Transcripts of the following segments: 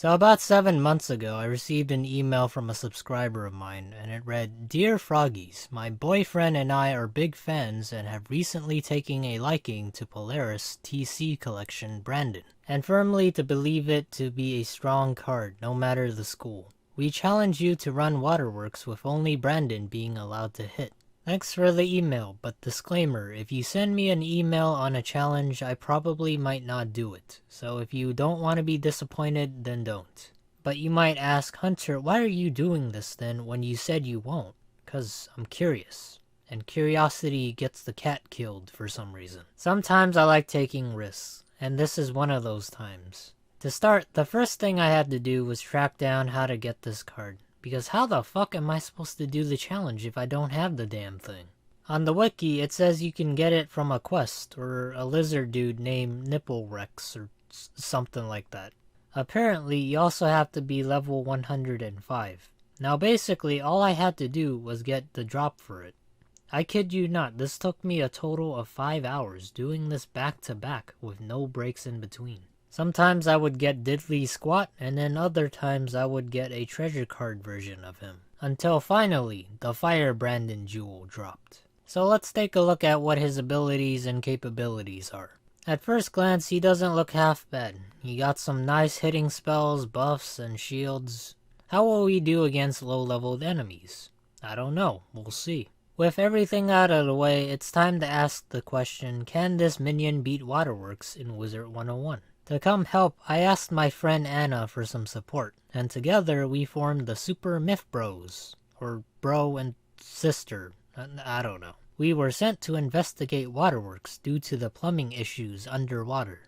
So about 7 months ago, I received an email from a subscriber of mine, and it read, "Dear Froggies, my boyfriend and I are big fans and have recently taken a liking to Polaris TC collection Brandon, and firmly to believe it to be a strong card no matter the school. We challenge you to run Waterworks with only Brandon being allowed to hit. Thanks for the email, but disclaimer, if you send me an email on a challenge, I probably might not do it. So if you don't want to be disappointed, then don't." But you might ask, "Hunter, why are you doing this then when you said you won't?" "'Cause I'm curious. And curiosity gets the cat killed for some reason. Sometimes I like taking risks, and this is one of those times. To start, the first thing I had to do was track down how to get this card. Because how the fuck am I supposed to do the challenge if I don't have the damn thing? On the wiki, it says you can get it from a quest, or a lizard dude named Nipplerex, or something like that. Apparently, you also have to be level 105. Now basically, all I had to do was get the drop for it. I kid you not, this took me a total of 5 hours doing this back to back with no breaks in between. Sometimes I would get Diddley Squat, and then other times I would get a treasure card version of him. Until finally, the Fire Brandon Jewel dropped. So let's take a look at what his abilities and capabilities are. At first glance, he doesn't look half bad. He got some nice hitting spells, buffs, and shields. How will he do against low-leveled enemies? I don't know, we'll see. With everything out of the way, it's time to ask the question, can this minion beat Waterworks in Wizard101? To come help, I asked my friend Anna for some support, and together we formed the Super Myth Bros, or bro and sister, I don't know. We were sent to investigate Waterworks due to the plumbing issues underwater.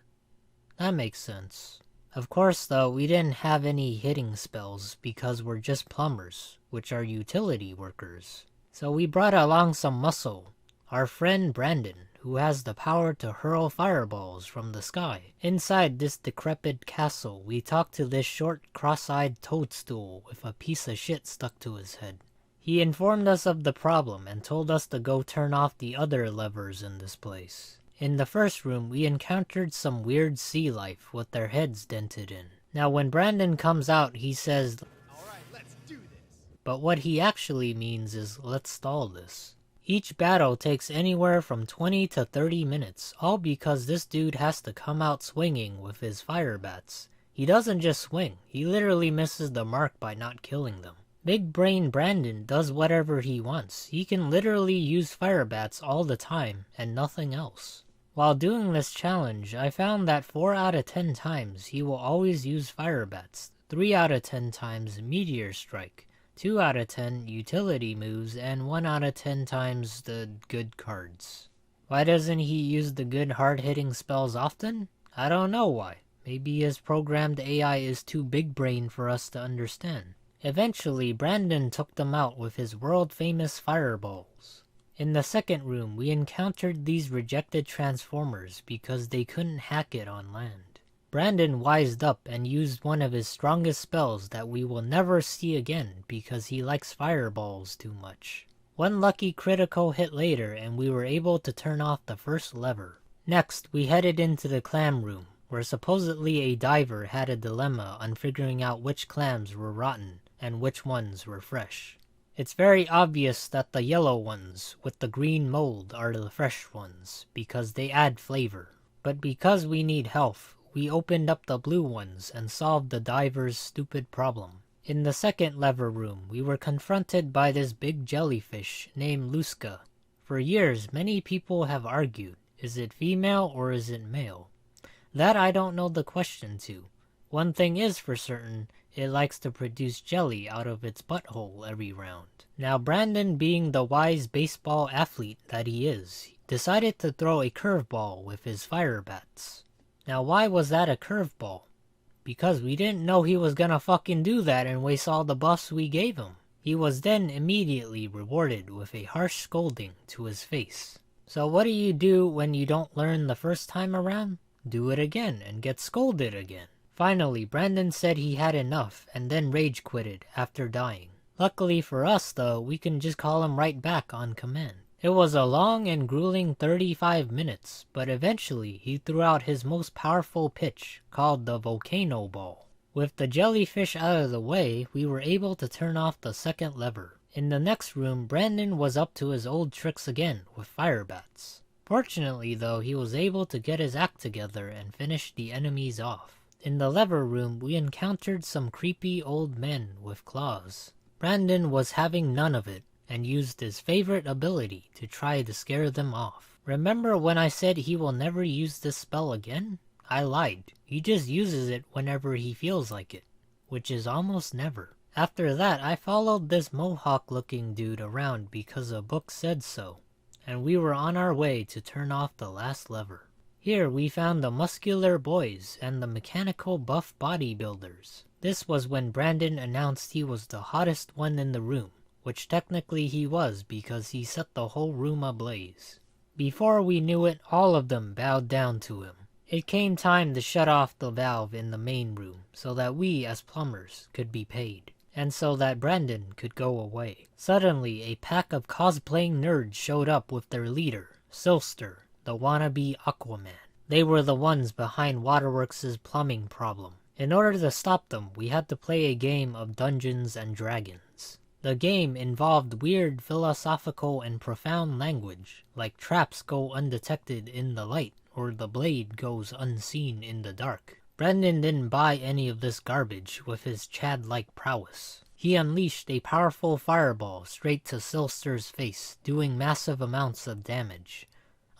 That makes sense. Of course though, we didn't have any hitting spells because we're just plumbers, which are utility workers. So we brought along some muscle, our friend Brandon, who has the power to hurl fireballs from the sky. Inside this decrepit castle, we talked to this short, cross-eyed toadstool with a piece of shit stuck to his head. He informed us of the problem and told us to go turn off the other levers in this place. In the first room, we encountered some weird sea life with their heads dented in. Now when Brandon comes out, he says, "Alright, let's do this." But what he actually means is, "Let's stall this." Each battle takes anywhere from 20 to 30 minutes, all because this dude has to come out swinging with his fire bats. He doesn't just swing, he literally misses the mark by not killing them. Big Brain Brandon does whatever he wants. He can literally use fire bats all the time, and nothing else. While doing this challenge, I found that 4 out of 10 times he will always use fire bats, 3 out of 10 times Meteor Strike, 2 out of 10 utility moves, and 1 out of 10 times the good cards. Why doesn't he use the good hard-hitting spells often? I don't know why. Maybe his programmed AI is too big brain for us to understand. Eventually, Brandon took them out with his world-famous fireballs. In the second room, we encountered these rejected transformers because they couldn't hack it on land. Brandon wised up and used one of his strongest spells that we will never see again because he likes fireballs too much. One lucky critical hit later and we were able to turn off the first lever. Next, we headed into the clam room, where supposedly a diver had a dilemma on figuring out which clams were rotten and which ones were fresh. It's very obvious that the yellow ones with the green mold are the fresh ones because they add flavor. But because we need health, we opened up the blue ones and solved the diver's stupid problem. In the second lever room, we were confronted by this big jellyfish named Luska. For years, many people have argued, is it female or is it male? That I don't know the question to. One thing is for certain, it likes to produce jelly out of its butthole every round. Now Brandon, being the wise baseball athlete that he is, decided to throw a curveball with his fire bats. Now why was that a curveball? Because we didn't know he was gonna fucking do that and waste all the buffs we gave him. He was then immediately rewarded with a harsh scolding to his face. So what do you do when you don't learn the first time around? Do it again and get scolded again. Finally, Brandon said he had enough and then rage quitted after dying. Luckily for us though, we can just call him right back on command. It was a long and grueling 35 minutes, but eventually he threw out his most powerful pitch, called the Volcano Ball. With the jellyfish out of the way, we were able to turn off the second lever. In the next room, Brandon was up to his old tricks again with fire bats. Fortunately though, he was able to get his act together and finish the enemies off. In the lever room, we encountered some creepy old men with claws. Brandon was having none of it, and used his favorite ability to try to scare them off. Remember when I said he will never use this spell again? I lied. He just uses it whenever he feels like it, which is almost never. After that, I followed this mohawk-looking dude around because a book said so, and we were on our way to turn off the last lever. Here we found the muscular boys and the mechanical buff bodybuilders. This was when Brandon announced he was the hottest one in the room, which technically he was because he set the whole room ablaze. Before we knew it, all of them bowed down to him. It came time to shut off the valve in the main room so that we as plumbers could be paid, and so that Brandon could go away. Suddenly, a pack of cosplaying nerds showed up with their leader, Silster, the wannabe Aquaman. They were the ones behind Waterworks' plumbing problem. In order to stop them, we had to play a game of Dungeons and Dragons. The game involved weird philosophical and profound language, like traps go undetected in the light, or the blade goes unseen in the dark. Brandon didn't buy any of this garbage with his Chad-like prowess. He unleashed a powerful fireball straight to Silster's face, doing massive amounts of damage.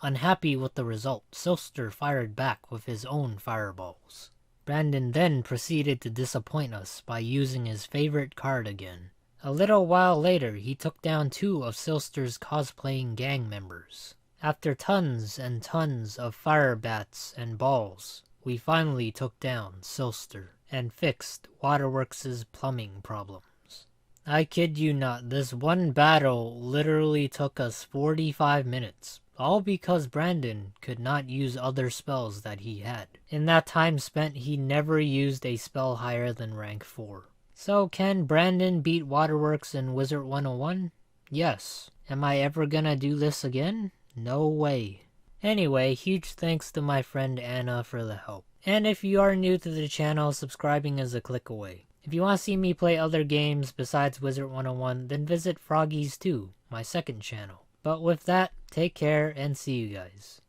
Unhappy with the result, Silster fired back with his own fireballs. Brandon then proceeded to disappoint us by using his favorite card again. A little while later, he took down 2 of Silster's cosplaying gang members. After tons and tons of fire bats and balls, we finally took down Silster and fixed Waterworks' plumbing problems. I kid you not, this one battle literally took us 45 minutes, all because Brandon could not use other spells that he had. In that time spent, he never used a spell higher than rank 4. So can Brandon beat Waterworks in Wizard101? Yes. Am I ever gonna do this again? No way. Anyway, huge thanks to my friend Anna for the help. And if you are new to the channel, subscribing is a click away. If you want to see me play other games besides Wizard101, then visit Froggies 2, my second channel. But with that, take care and see you guys.